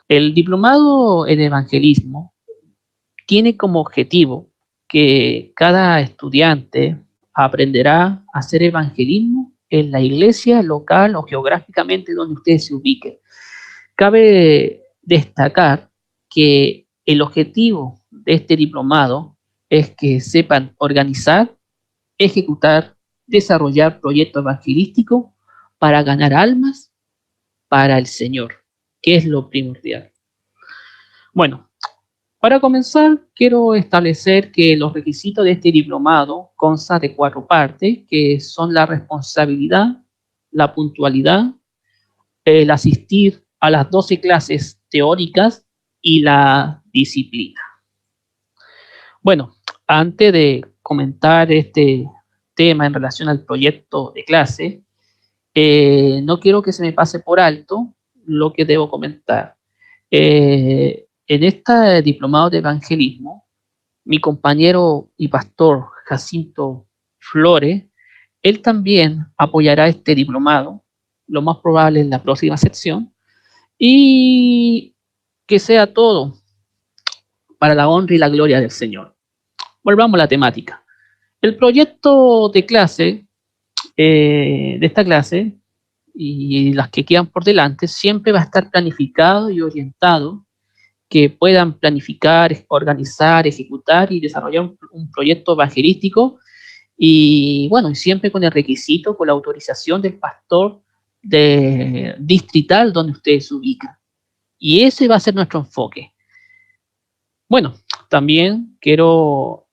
El diplomado en evangelismo tiene como objetivo que cada estudiante aprenderá a hacer evangelismo en la iglesia local o geográficamente donde usted se ubique. Cabe destacar que el objetivo de este diplomado es que sepan organizar, ejecutar, desarrollar proyectos evangelísticos para ganar almas para el Señor, que es lo primordial. Bueno, para comenzar, quiero establecer que los requisitos de este diplomado constan de 4 partes, que son la responsabilidad, la puntualidad, el asistir a las 12 clases teóricas y la disciplina. Bueno, antes de comentar este tema en relación al proyecto de clase, no quiero que se me pase por alto lo que debo comentar. En este diplomado de evangelismo, mi compañero y pastor Jacinto Flores, él también apoyará este diplomado, lo más probable en la próxima sección, y que sea todo para la honra y la gloria del Señor. Volvamos a la temática. El proyecto de clase, de esta clase, y las que quedan por delante, siempre va a estar planificado y orientado que puedan planificar, organizar, ejecutar y desarrollar un proyecto evangelístico y bueno, y siempre con el requisito, con la autorización del pastor distrital donde ustedes se ubican. Y ese va a ser nuestro enfoque. Bueno, también quiero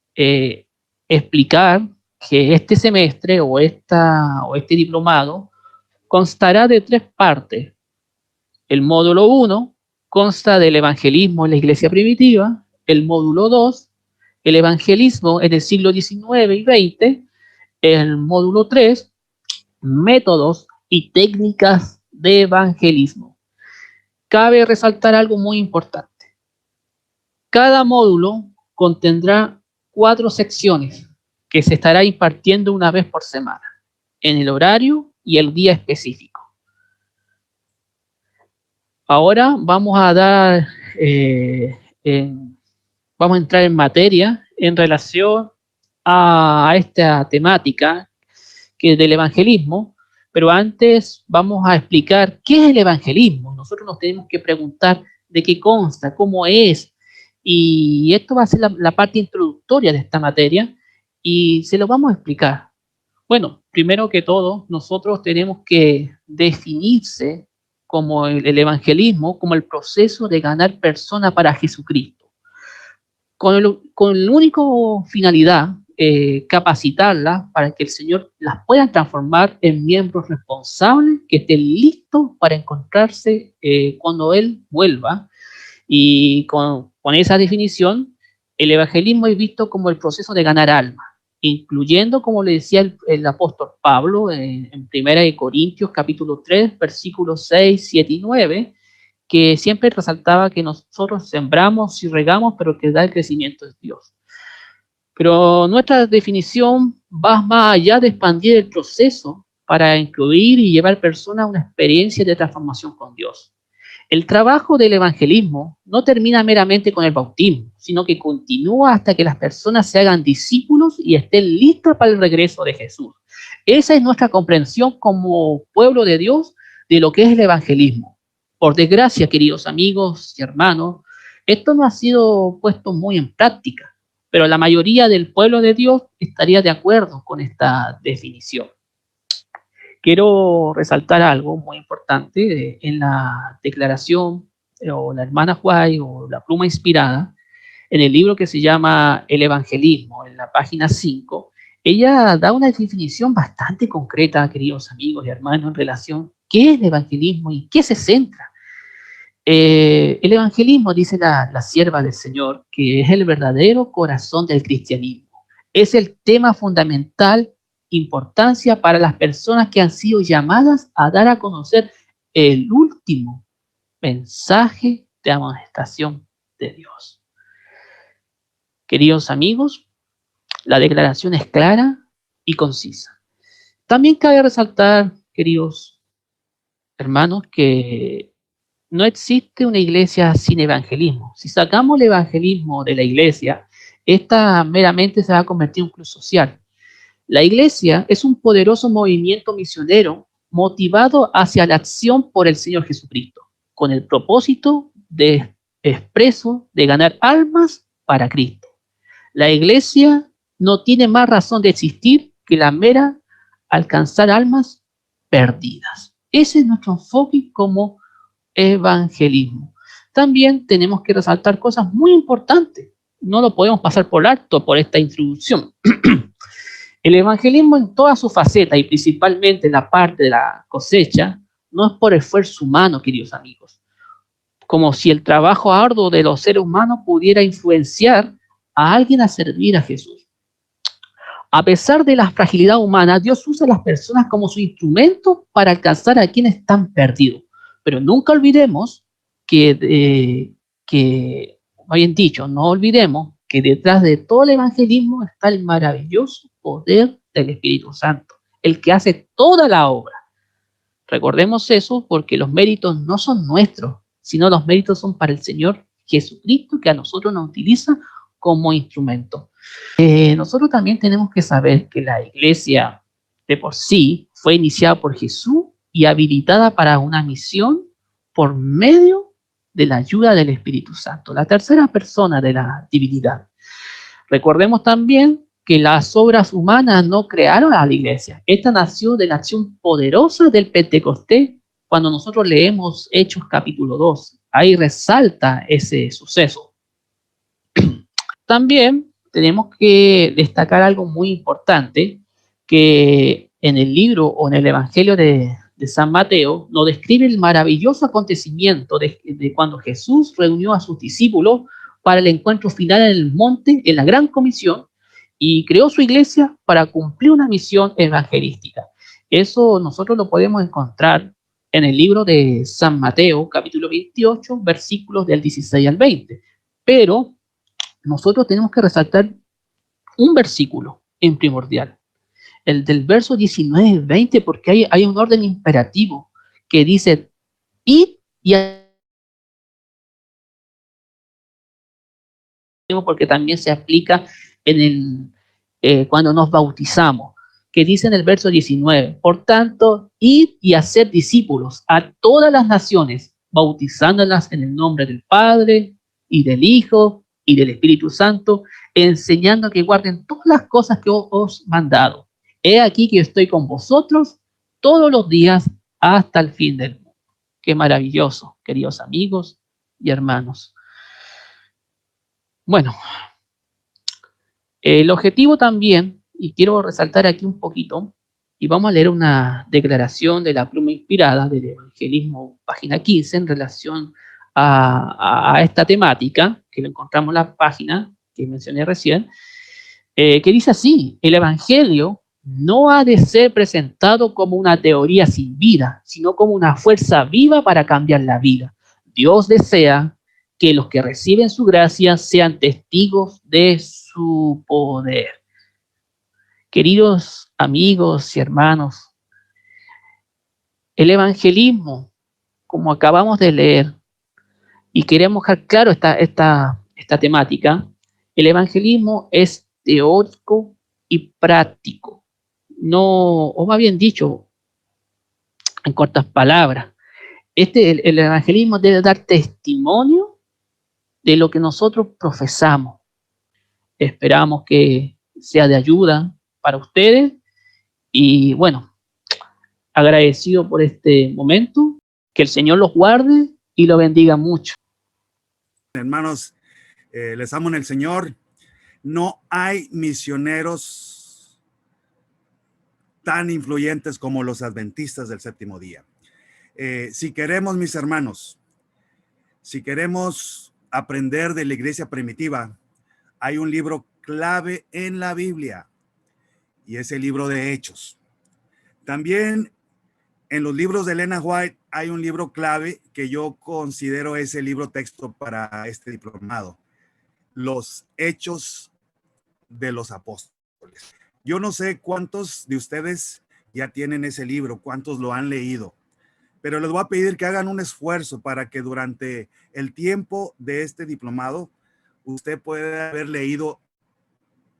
explicar que este semestre o este diplomado constará de 3 partes. El módulo 1 consta del evangelismo en la iglesia primitiva, el módulo 2, el evangelismo en el siglo XIX y XX, el módulo 3, métodos y técnicas de evangelismo. Cabe resaltar algo muy importante. Cada módulo contendrá 4 secciones que se estará impartiendo una vez por semana, en el horario y el día específico. Ahora vamos a dar, vamos a entrar en materia en relación a esta temática que es del evangelismo, pero antes vamos a explicar qué es el evangelismo. Nosotros nos tenemos que preguntar de qué consta, cómo es, y esto va a ser la parte introductoria de esta materia y se lo vamos a explicar. Bueno, primero que todo, nosotros tenemos que definirse como el evangelismo, como el proceso de ganar personas para Jesucristo con la única finalidad, capacitarlas para que el Señor las pueda transformar en miembros responsables que estén listos para encontrarse cuando Él vuelva. Y con esa definición, el evangelismo es visto como el proceso de ganar almas, incluyendo, como le decía el apóstol Pablo en 1 Corintios capítulo 3, versículos 6, 7 y 9, que siempre resaltaba que nosotros sembramos y regamos, pero que da el crecimiento es Dios. Pero nuestra definición va más allá de expandir el proceso para incluir y llevar personas a una experiencia de transformación con Dios. El trabajo del evangelismo no termina meramente con el bautismo, sino que continúa hasta que las personas se hagan discípulos y estén listas para el regreso de Jesús. Esa es nuestra comprensión como pueblo de Dios de lo que es el evangelismo. Por desgracia, queridos amigos y hermanos, esto no ha sido puesto muy en práctica, pero la mayoría del pueblo de Dios estaría de acuerdo con esta definición. Quiero resaltar algo muy importante en la declaración o la hermana White o la pluma inspirada, en el libro que se llama El Evangelismo, en la página 5, ella da una definición bastante concreta, queridos amigos y hermanos, en relación a qué es el evangelismo y qué se centra. El evangelismo, dice la sierva del Señor, que es el verdadero corazón del cristianismo. Es el tema fundamental, importancia para las personas que han sido llamadas a dar a conocer el último mensaje de amonestación de Dios. Queridos amigos, la declaración es clara y concisa. También cabe resaltar, queridos hermanos, que no existe una iglesia sin evangelismo. Si sacamos el evangelismo de la iglesia, esta meramente se va a convertir en un club social. La iglesia es un poderoso movimiento misionero motivado hacia la acción por el Señor Jesucristo, con el propósito de expreso de ganar almas para Cristo. La iglesia no tiene más razón de existir que la mera alcanzar almas perdidas. Ese es nuestro enfoque como evangelismo. También tenemos que resaltar cosas muy importantes. No lo podemos pasar por alto por esta introducción. El evangelismo en toda su faceta y principalmente en la parte de la cosecha no es por esfuerzo humano, queridos amigos, como si el trabajo arduo de los seres humanos pudiera influenciar a alguien a servir a Jesús. A pesar de la fragilidad humana, Dios usa a las personas como su instrumento para alcanzar a quienes están perdidos. Pero nunca olvidemos que bien dicho, no olvidemos que detrás de todo el evangelismo está el maravilloso poder del Espíritu Santo, el que hace toda la obra. Recordemos eso porque los méritos no son nuestros, sino los méritos son para el Señor Jesucristo, que a nosotros nos utiliza como instrumento. Nosotros también tenemos que saber que la iglesia de por sí fue iniciada por Jesús y habilitada para una misión por medio de la ayuda del Espíritu Santo, la tercera persona de la divinidad. Recordemos también que las obras humanas no crearon a la iglesia. Esta nació de la acción poderosa del Pentecostés. Cuando nosotros leemos Hechos capítulo 2, ahí resalta ese suceso. También tenemos que destacar algo muy importante, que en el libro o en el Evangelio de San Mateo nos describe el maravilloso acontecimiento de cuando Jesús reunió a sus discípulos para el encuentro final en el monte, en la gran comisión, y creó su iglesia para cumplir una misión evangelística. Eso nosotros lo podemos encontrar en el libro de San Mateo, capítulo 28, versículos del 16 al 20. Pero nosotros tenemos que resaltar un versículo en primordial, el del verso 19 y 20, porque hay un orden imperativo que dice, id y porque también se aplica en cuando nos bautizamos, que dice en el verso 19, por tanto, id y hacer discípulos a todas las naciones, bautizándolas en el nombre del Padre y del Hijo y del Espíritu Santo, enseñando que guarden todas las cosas que os he mandado. He aquí que estoy con vosotros todos los días hasta el fin del mundo. Qué maravilloso, queridos amigos y hermanos. Bueno, el objetivo también, y quiero resaltar aquí un poquito, y vamos a leer una declaración de la pluma inspirada del Evangelismo, página 15, en relación a esta temática, que lo encontramos en la página que mencioné recién, que dice así: el Evangelio no ha de ser presentado como una teoría sin vida, sino como una fuerza viva para cambiar la vida. Dios desea que los que reciben su gracia sean testigos de su poder. Queridos amigos y hermanos, el evangelismo, como acabamos de leer, y queremos dejar claro esta temática, el evangelismo es teórico y práctico. No, o más bien dicho, en cortas palabras, el evangelismo debe dar testimonio de lo que nosotros profesamos. Esperamos que sea de ayuda para ustedes y bueno, agradecido por este momento, que el Señor los guarde y los bendiga mucho. Hermanos, les amo en el Señor. No hay misioneros tan influyentes como los adventistas del séptimo día. Si queremos, mis hermanos, si queremos aprender de la iglesia primitiva, hay un libro clave en la Biblia y es el libro de Hechos. También en los libros de Elena White hay un libro clave que yo considero es el libro texto para este diplomado: Los Hechos de los Apóstoles. Yo no sé cuántos de ustedes ya tienen ese libro, cuántos lo han leído, pero les voy a pedir que hagan un esfuerzo para que durante el tiempo de este diplomado usted pueda haber leído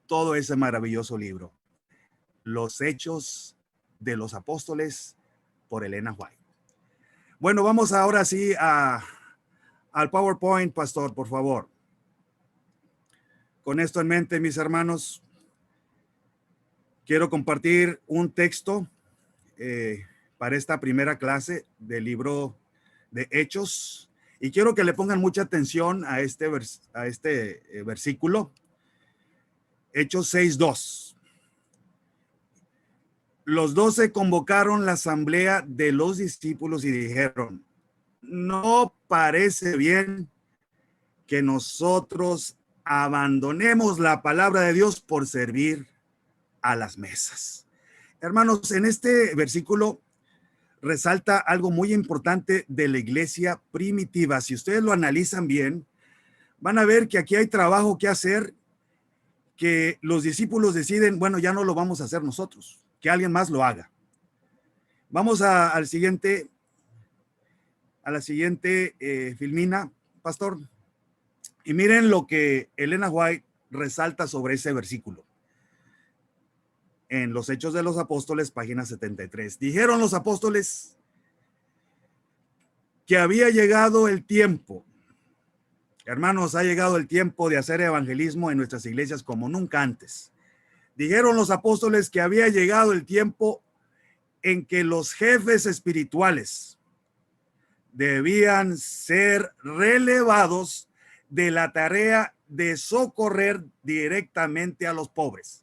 todo ese maravilloso libro, Los Hechos de los Apóstoles, por Elena White. Bueno, vamos ahora sí al PowerPoint, pastor, por favor. Con esto en mente, mis hermanos, quiero compartir un texto para esta primera clase del libro de Hechos, y quiero que le pongan mucha atención a este versículo, Hechos 6:2. Los 12 convocaron la asamblea de los discípulos y dijeron: no parece bien que nosotros abandonemos la palabra de Dios por servir a las mesas. Hermanos, en este versículo resalta algo muy importante de la iglesia primitiva. Si ustedes lo analizan bien, van a ver que aquí hay trabajo que hacer, que los discípulos deciden, bueno, ya no lo vamos a hacer nosotros, que alguien más lo haga. Vamos a la siguiente filmina, pastor. Y miren lo que Elena White resalta sobre ese versículo. En los Hechos de los Apóstoles, página 73. Dijeron los apóstoles que había llegado el tiempo. Hermanos, ha llegado el tiempo de hacer evangelismo en nuestras iglesias como nunca antes. Dijeron los apóstoles que había llegado el tiempo en que los jefes espirituales debían ser relevados de la tarea de socorrer directamente a los pobres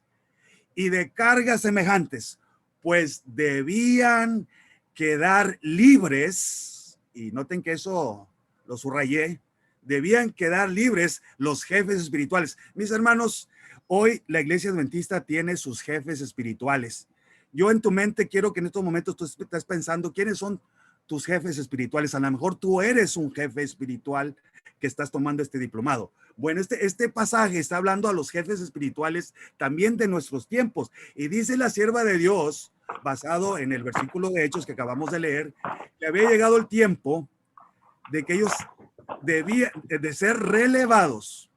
y de cargas semejantes, pues debían quedar libres, y noten que eso lo subrayé, debían quedar libres los jefes espirituales. Mis hermanos, hoy la iglesia adventista tiene sus jefes espirituales. Yo en tu mente quiero que en estos momentos tú estés pensando quiénes son tus jefes espirituales. A lo mejor tú eres un jefe espiritual que estás tomando este diplomado. Bueno, este pasaje está hablando a los jefes espirituales también de nuestros tiempos. Y dice la sierva de Dios, basado en el versículo de Hechos que acabamos de leer, que había llegado el tiempo de que ellos debían de ser relevados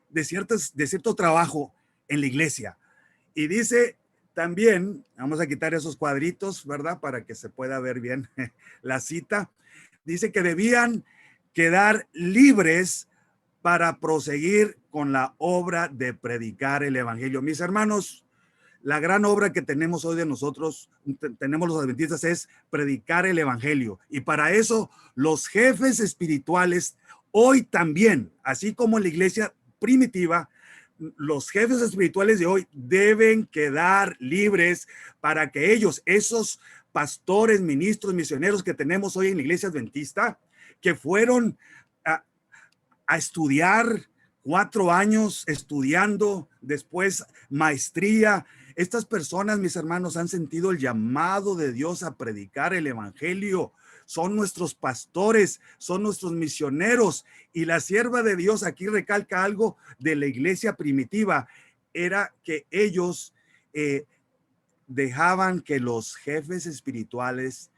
de cierto trabajo en la iglesia. Y dice también, vamos a quitar esos cuadritos, ¿verdad? Para que se pueda ver bien la cita. Dice que debían quedar libres para proseguir con la obra de predicar el evangelio. Mis hermanos, la gran obra que tenemos hoy de nosotros, tenemos los adventistas, es predicar el evangelio. Y para eso los jefes espirituales hoy también, así como en la iglesia primitiva, los jefes espirituales de hoy deben quedar libres para que ellos, esos pastores, ministros, misioneros que tenemos hoy en la iglesia adventista, que fueron a estudiar 4 años estudiando, después maestría. Estas personas, mis hermanos, han sentido el llamado de Dios a predicar el evangelio. Son nuestros pastores, son nuestros misioneros. Y la sierva de Dios aquí recalca algo de la iglesia primitiva, era que ellos dejaban que los jefes espirituales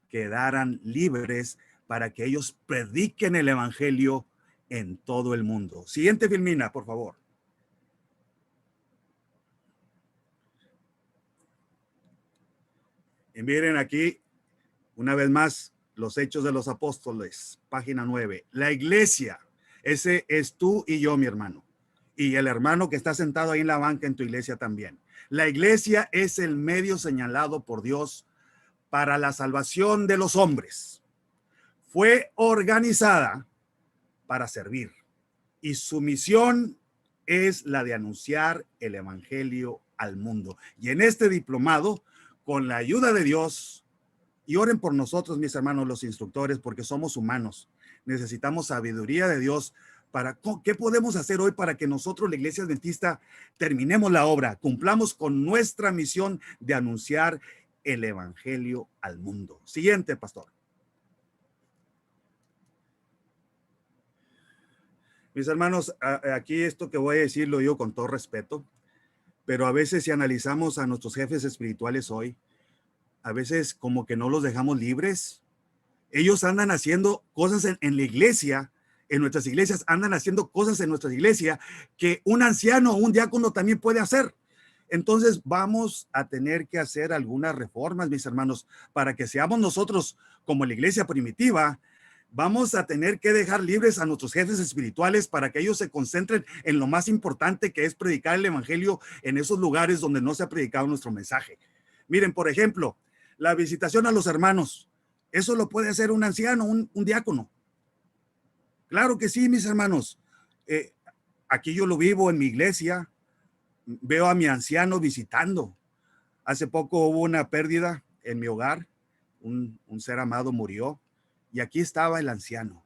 quedaran libres para que ellos prediquen el evangelio en todo el mundo. Siguiente filmina, por favor. Y miren aquí, una vez más, los Hechos de los Apóstoles, página 9. La iglesia, ese es tú y yo, mi hermano. Y el hermano que está sentado ahí en la banca en tu iglesia también. La iglesia es el medio señalado por Dios para la salvación de los hombres. Fue organizada para servir. Y su misión es la de anunciar el evangelio al mundo. Y en este diplomado, con la ayuda de Dios, y oren por nosotros, mis hermanos, los instructores, porque somos humanos. Necesitamos sabiduría de Dios para qué podemos hacer hoy para que nosotros, la iglesia adventista, terminemos la obra, cumplamos con nuestra misión de anunciar el evangelio al mundo. Siguiente, pastor. Mis hermanos, aquí esto que voy a decir lo digo con todo respeto, pero a veces si analizamos a nuestros jefes espirituales hoy, a veces como que no los dejamos libres Ellos andan haciendo cosas en la iglesia, en nuestras iglesias, andan haciendo cosas en nuestras iglesias que un anciano o un diácono también puede hacer. Entonces vamos a tener que hacer algunas reformas, mis hermanos, para que seamos nosotros como la iglesia primitiva. Vamos a tener que dejar libres a nuestros jefes espirituales para que ellos se concentren en lo más importante, que es predicar el evangelio en esos lugares donde no se ha predicado nuestro mensaje. Miren, por ejemplo, la visitación a los hermanos. Eso lo puede hacer un anciano, un diácono. Claro que sí, mis hermanos. Aquí yo lo vivo en mi iglesia. Veo a mi anciano visitando. Hace poco hubo una pérdida en mi hogar. Un ser amado murió. Y aquí estaba el anciano.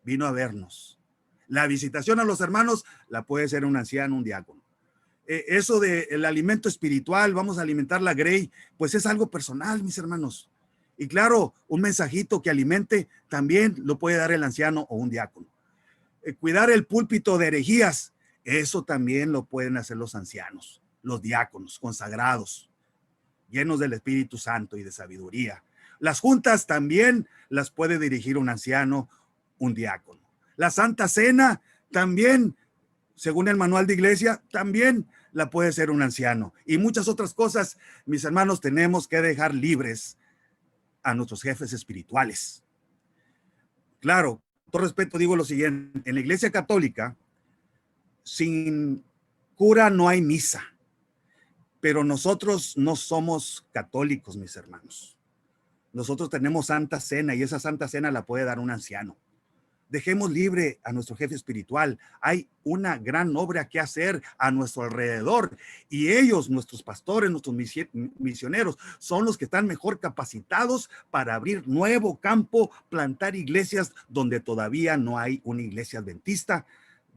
Vino a vernos. La visitación a los hermanos la puede ser un anciano, un diácono. Eso del alimento espiritual, vamos a alimentar la grey, pues es algo personal, mis hermanos. Y claro, un mensajito que alimente también lo puede dar el anciano o un diácono. Cuidar el púlpito de herejías, eso también lo pueden hacer los ancianos, los diáconos consagrados, llenos del Espíritu Santo y de sabiduría. Las juntas también las puede dirigir un anciano, un diácono. La Santa Cena también, según el manual de iglesia, también la puede ser un anciano. Y muchas otras cosas, mis hermanos, tenemos que dejar libres a nuestros jefes espirituales. Claro, con todo respeto digo lo siguiente, en la iglesia católica, sin cura no hay misa, pero nosotros no somos católicos, mis hermanos. Nosotros tenemos Santa Cena y esa Santa Cena la puede dar un anciano. Dejemos libre a nuestro jefe espiritual. Hay una gran obra que hacer a nuestro alrededor y ellos, nuestros pastores, nuestros misioneros, son los que están mejor capacitados para abrir nuevo campo, plantar iglesias donde todavía no hay una iglesia adventista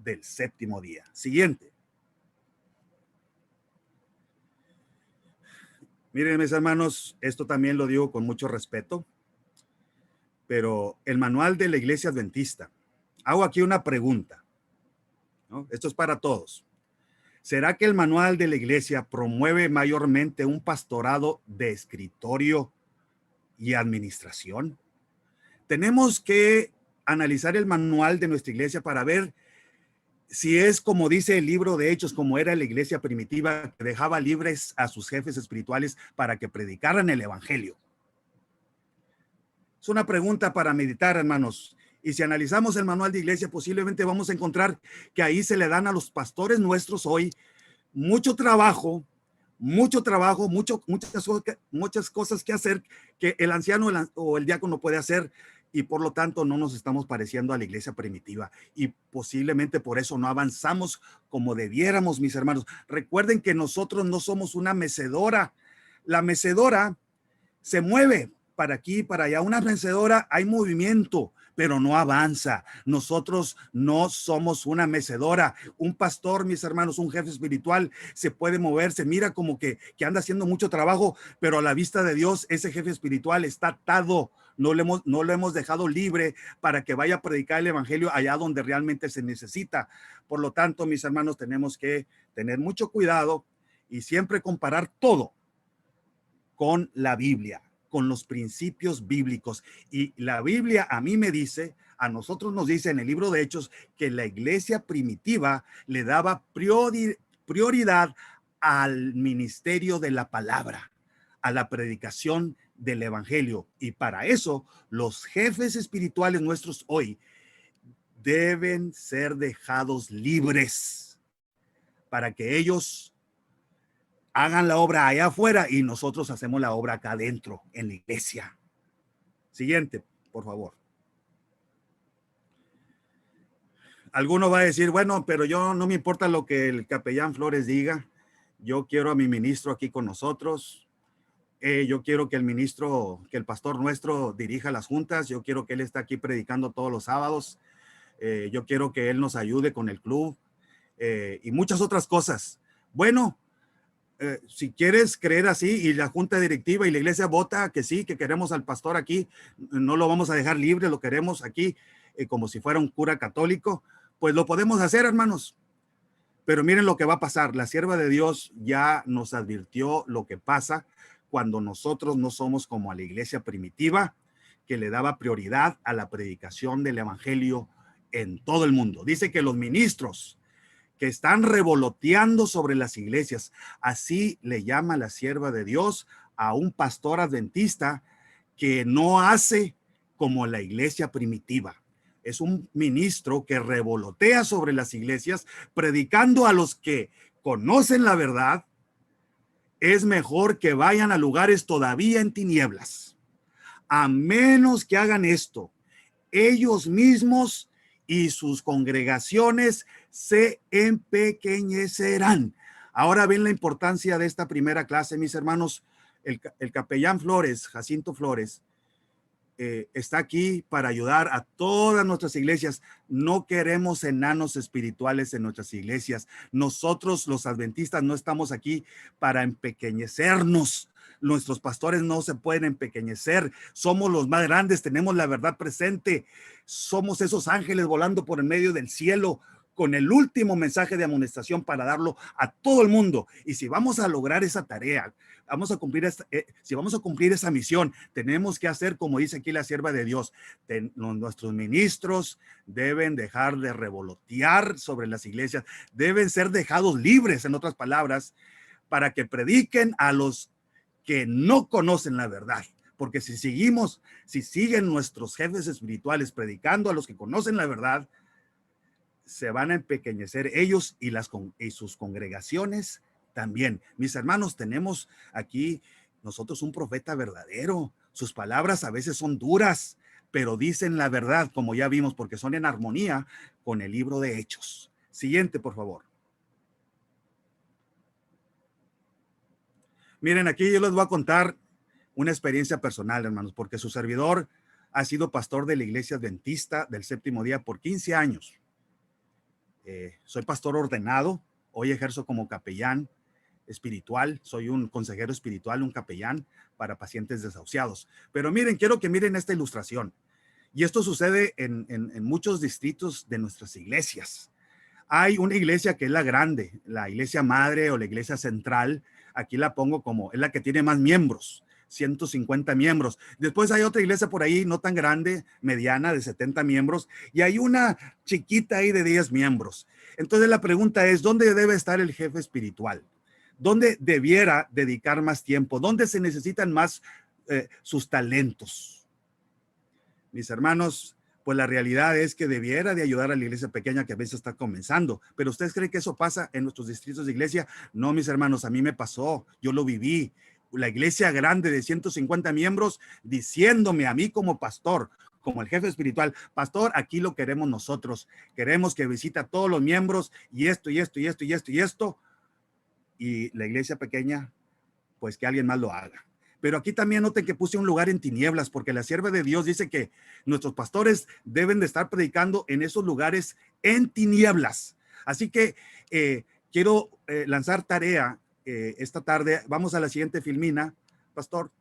del séptimo día. Siguiente. Miren, mis hermanos, esto también lo digo con mucho respeto, pero el manual de la iglesia adventista, hago aquí una pregunta, ¿no? Esto es para todos. ¿Será que el manual de la iglesia promueve mayormente un pastorado de escritorio y administración? Tenemos que analizar el manual de nuestra iglesia para ver si es como dice el libro de Hechos, como era la iglesia primitiva, que dejaba libres a sus jefes espirituales para que predicaran el evangelio. Es una pregunta para meditar, hermanos. Y si analizamos el manual de iglesia, posiblemente vamos a encontrar que ahí se le dan a los pastores nuestros hoy mucho trabajo, muchas cosas que hacer que el anciano o el diácono puede hacer, y por lo tanto no nos estamos pareciendo a la iglesia primitiva y posiblemente por eso no avanzamos como debiéramos, mis hermanos. Recuerden que nosotros no somos una mecedora. La mecedora se mueve para aquí, para allá. Una mecedora, hay movimiento, pero no avanza. Nosotros no somos una mecedora. Un pastor, mis hermanos, un jefe espiritual se puede mover, se mira como que anda haciendo mucho trabajo, pero a la vista de Dios, ese jefe espiritual está atado. No lo hemos dejado libre para que vaya a predicar el evangelio allá donde realmente se necesita. Por lo tanto, mis hermanos, tenemos que tener mucho cuidado y siempre comparar todo con la Biblia, con los principios bíblicos. Y la Biblia a mí me dice, a nosotros nos dice en el libro de Hechos, que la iglesia primitiva le daba prioridad al ministerio de la palabra, a la predicación del evangelio. Y para eso, los jefes espirituales nuestros hoy deben ser dejados libres para que ellos hagan la obra allá afuera y nosotros hacemos la obra acá adentro, en la iglesia. Siguiente, por favor. Alguno va a decir, bueno, pero yo no me importa lo que el capellán Flores diga. Yo quiero a mi ministro aquí con nosotros. Yo quiero que el ministro, que el pastor nuestro dirija las juntas. Yo quiero que él esté aquí predicando todos los sábados. Yo quiero que él nos ayude con el club y muchas otras cosas. Bueno, si quieres creer así y la junta directiva y la iglesia vota que sí, que queremos al pastor aquí, no lo vamos a dejar libre, lo queremos aquí como si fuera un cura católico, pues lo podemos hacer, hermanos. Pero miren lo que va a pasar. La sierva de Dios ya nos advirtió lo que pasa cuando nosotros no somos como a la iglesia primitiva, que le daba prioridad a la predicación del evangelio en todo el mundo. Dice que los ministros que están revoloteando sobre las iglesias, así le llama la sierva de Dios a un pastor adventista que no hace como la iglesia primitiva. Es un ministro que revolotea sobre las iglesias, predicando a los que conocen la verdad. Es mejor que vayan a lugares todavía en tinieblas. A menos que hagan esto, ellos mismos y sus congregaciones se empequeñecerán. Ahora ven la importancia de esta primera clase, mis hermanos. El capellán Flores, Jacinto Flores, está aquí para ayudar a todas nuestras iglesias. No queremos enanos espirituales en nuestras iglesias. Nosotros, los adventistas, no estamos aquí para empequeñecernos. Nuestros pastores no se pueden empequeñecer. Somos los más grandes, tenemos la verdad presente. Somos esos ángeles volando por el medio del cielo con el último mensaje de amonestación para darlo a todo el mundo. Y si vamos a lograr esa tarea, si vamos a cumplir esa misión, tenemos que hacer como dice aquí la sierva de Dios. Nuestros ministros deben dejar de revolotear sobre las iglesias, deben ser dejados libres, en otras palabras, para que prediquen a los que no conocen la verdad. Porque si siguen nuestros jefes espirituales predicando a los que conocen la verdad, se van a empequeñecer ellos y sus congregaciones también. Mis hermanos, tenemos aquí nosotros un profeta verdadero. Sus palabras a veces son duras, pero dicen la verdad, como ya vimos, porque son en armonía con el libro de Hechos. Siguiente, por favor. Miren, aquí yo les voy a contar una experiencia personal, hermanos, porque su servidor ha sido pastor de la iglesia adventista del séptimo día por 15 años. Soy pastor ordenado, hoy ejerzo como capellán espiritual, soy un consejero espiritual, un capellán para pacientes desahuciados. Pero miren, quiero que miren esta ilustración. Y esto sucede en muchos distritos de nuestras iglesias. Hay una iglesia que es la grande, la iglesia madre o la iglesia central. Aquí la pongo como, es la que tiene más miembros. 150 miembros. Después hay otra iglesia por ahí, no tan grande, mediana, de 70 miembros, y hay una chiquita ahí de 10 miembros. Entonces la pregunta es, ¿dónde debe estar el jefe espiritual? ¿Dónde debiera dedicar más tiempo? ¿Dónde se necesitan más sus talentos? Mis hermanos, pues la realidad es que debiera de ayudar a la iglesia pequeña que a veces está comenzando. Pero ¿ustedes creen que eso pasa en nuestros distritos de iglesia? No, mis hermanos, a mí me pasó, yo lo viví. La iglesia grande de 150 miembros diciéndome a mí como pastor, como el jefe espiritual, pastor, aquí lo queremos nosotros, queremos que visite a todos los miembros y esto, y esto, y esto, y esto, y esto, y la iglesia pequeña, pues que alguien más lo haga. Pero aquí también noten que puse un lugar en tinieblas, porque la sierva de Dios dice que nuestros pastores deben de estar predicando en esos lugares en tinieblas. Así que quiero lanzar tarea esta tarde. Vamos a la siguiente filmina, pastor.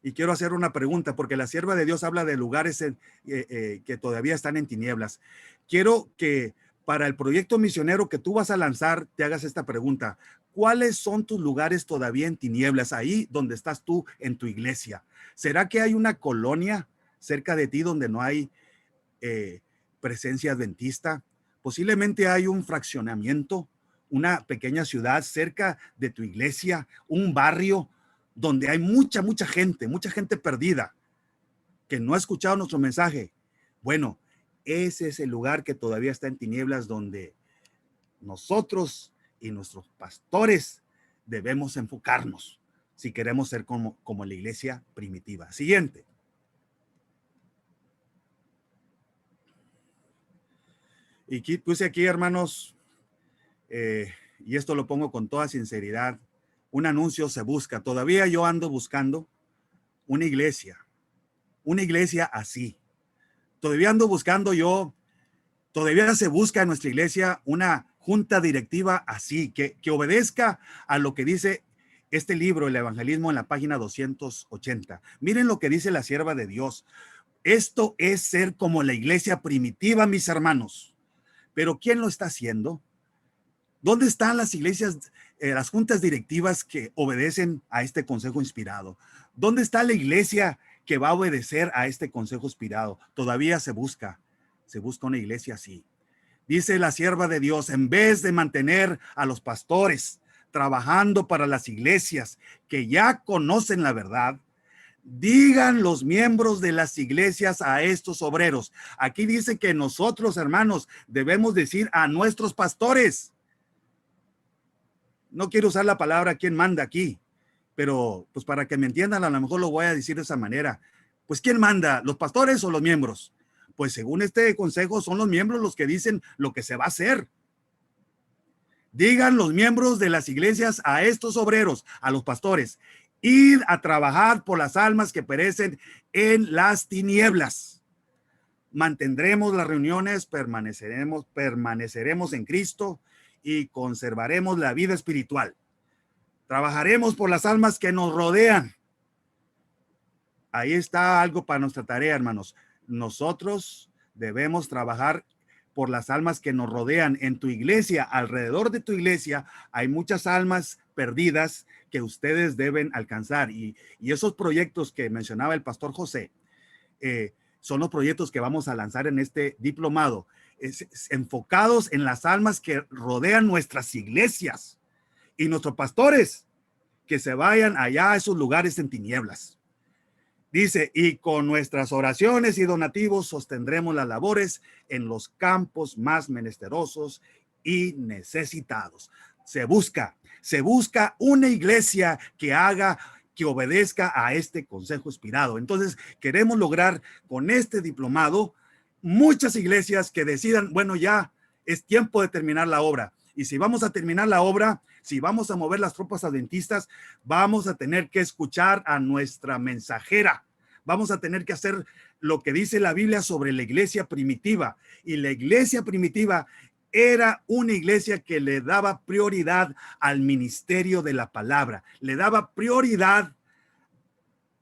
Y quiero hacer una pregunta, porque la sierva de Dios habla de lugares que todavía están en tinieblas. Quiero que para el proyecto misionero que tú vas a lanzar, te hagas esta pregunta. ¿Cuáles son tus lugares todavía en tinieblas, ahí donde estás tú en tu iglesia? ¿Será que hay una colonia cerca de ti donde no hay presencia adventista? Posiblemente hay un fraccionamiento, una pequeña ciudad cerca de tu iglesia, un barrio donde hay mucha gente perdida que no ha escuchado nuestro mensaje. Bueno, ese es el lugar que todavía está en tinieblas, donde nosotros y nuestros pastores debemos enfocarnos si queremos ser como la iglesia primitiva. Siguiente. Y aquí, puse aquí, hermanos, y esto lo pongo con toda sinceridad, un anuncio se busca. Todavía yo ando buscando una iglesia así. Todavía ando buscando todavía se busca en nuestra iglesia una junta directiva así, que obedezca a lo que dice este libro, el evangelismo, en la página 280. Miren lo que dice la sierva de Dios. Esto es ser como la iglesia primitiva, mis hermanos. Pero ¿quién lo está haciendo? ¿Dónde están las iglesias, las juntas directivas que obedecen a este consejo inspirado? ¿Dónde está la iglesia que va a obedecer a este consejo inspirado. Todavía se busca una iglesia así. Dice la sierva de Dios, en vez de mantener a los pastores trabajando para las iglesias que ya conocen la verdad, digan los miembros de las iglesias a estos obreros. Aquí dice que nosotros, hermanos, debemos decir a nuestros pastores. No quiero usar la palabra quién manda aquí, pero pues para que me entiendan, a lo mejor lo voy a decir de esa manera. Pues ¿quién manda? ¿Los pastores o los miembros? Pues según este consejo son los miembros los que dicen lo que se va a hacer. Digan los miembros de las iglesias a estos obreros, a los pastores, id a trabajar por las almas que perecen en las tinieblas. Mantendremos las reuniones, permaneceremos en Cristo y conservaremos la vida espiritual. Trabajaremos por las almas que nos rodean. Ahí está algo para nuestra tarea, hermanos. Nosotros debemos trabajar por las almas que nos rodean. En tu iglesia, alrededor de tu iglesia, hay muchas almas perdidas que ustedes deben alcanzar. Y esos proyectos que mencionaba el pastor José, son los proyectos que vamos a lanzar en este diplomado, enfocados en las almas que rodean nuestras iglesias y nuestros pastores que se vayan allá a esos lugares en tinieblas. Dice, y con nuestras oraciones y donativos sostendremos las labores en los campos más menesterosos y necesitados. Se busca una iglesia que obedezca a este consejo inspirado. Entonces, queremos lograr con este diplomado muchas iglesias que decidan, bueno, ya es tiempo de terminar la obra. Y si vamos a terminar la obra, si vamos a mover las tropas adventistas, vamos a tener que escuchar a nuestra mensajera. Vamos a tener que hacer lo que dice la Biblia sobre la iglesia primitiva. Y la iglesia primitiva era una iglesia que le daba prioridad al ministerio de la palabra. Le daba prioridad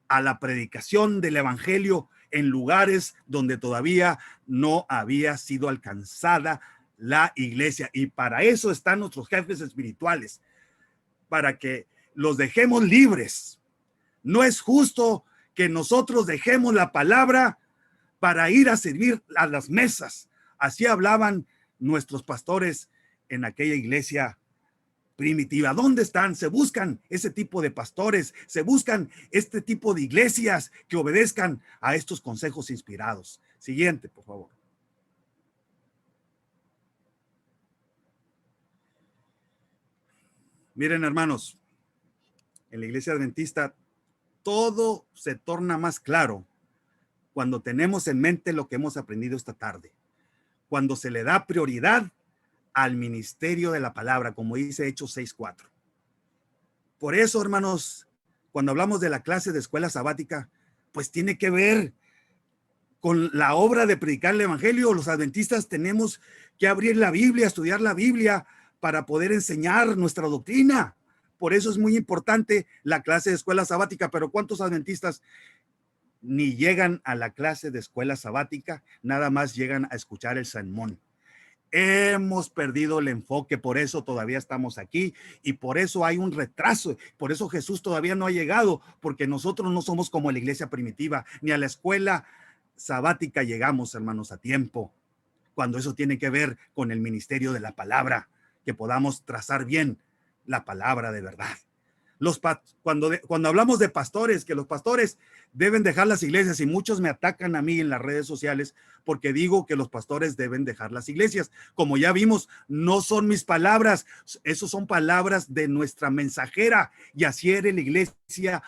a la predicación del evangelio en lugares donde todavía no había sido alcanzada la iglesia. Y para eso están nuestros jefes espirituales, para que los dejemos libres. No es justo que nosotros dejemos la palabra para ir a servir a las mesas. Así hablaban nuestros pastores en aquella iglesia primitiva. ¿Dónde están? Se buscan ese tipo de pastores, se buscan este tipo de iglesias que obedezcan a estos consejos inspirados. Siguiente, por favor. Miren, hermanos, en la iglesia adventista todo se torna más claro cuando tenemos en mente lo que hemos aprendido esta tarde, cuando se le da prioridad al ministerio de la palabra, como dice Hechos 6:4. Por eso, hermanos, cuando hablamos de la clase de escuela sabática, pues tiene que ver con la obra de predicar el evangelio. Los adventistas tenemos que abrir la Biblia, estudiar la Biblia para poder enseñar nuestra doctrina. Por eso es muy importante la clase de escuela sabática. Pero ¿cuántos adventistas ni llegan a la clase de escuela sabática? Nada más llegan a escuchar el sermón. Hemos perdido el enfoque, por eso todavía estamos aquí y por eso hay un retraso, por eso Jesús todavía no ha llegado, porque nosotros no somos como la iglesia primitiva, ni a la escuela sabática llegamos, hermanos, a tiempo, cuando eso tiene que ver con el ministerio de la palabra, que podamos trazar bien la palabra de verdad. Cuando hablamos de pastores, que los pastores deben dejar las iglesias, y muchos me atacan a mí en las redes sociales porque digo que los pastores deben dejar las iglesias. Como ya vimos, no son mis palabras, esos son palabras de nuestra mensajera, y así era la iglesia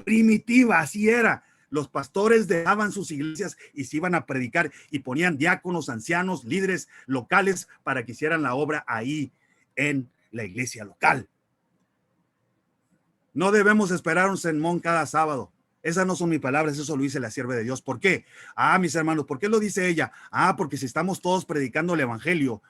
primitiva, así era. Los pastores dejaban sus iglesias y se iban a predicar y ponían diáconos, ancianos, líderes locales para que hicieran la obra ahí en la iglesia local. No debemos esperar un sermón cada sábado. Esas no son mis palabras, eso lo dice la sierva de Dios. ¿Por qué? Mis hermanos, ¿por qué lo dice ella? Porque si estamos todos predicando el evangelio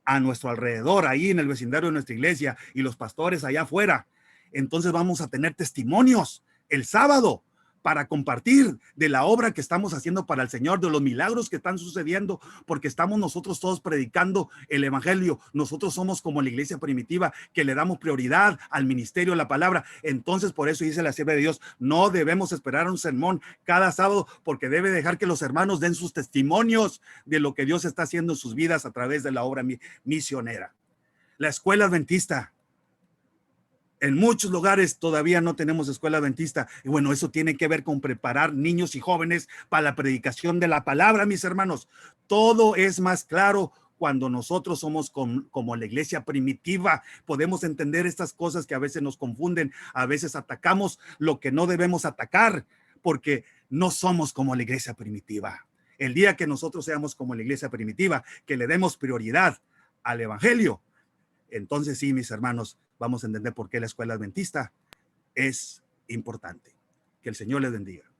a nuestro alrededor, ahí en el vecindario de nuestra iglesia, y los pastores allá afuera, entonces vamos a tener testimonios el sábado para compartir de la obra que estamos haciendo para el Señor, de los milagros que están sucediendo, porque estamos nosotros todos predicando el evangelio. Nosotros somos como la iglesia primitiva, que le damos prioridad al ministerio de la palabra. Entonces, por eso dice la sierva de Dios, no debemos esperar un sermón cada sábado, porque debe dejar que los hermanos den sus testimonios de lo que Dios está haciendo en sus vidas a través de la obra misionera. La escuela adventista. En muchos lugares todavía no tenemos escuela adventista. Y bueno, eso tiene que ver con preparar niños y jóvenes para la predicación de la palabra, mis hermanos. Todo es más claro cuando nosotros somos como la iglesia primitiva. Podemos entender estas cosas que a veces nos confunden. A veces atacamos lo que no debemos atacar porque no somos como la iglesia primitiva. El día que nosotros seamos como la iglesia primitiva, que le demos prioridad al evangelio, entonces sí, mis hermanos, vamos a entender por qué la escuela adventista es importante. Que el Señor les bendiga.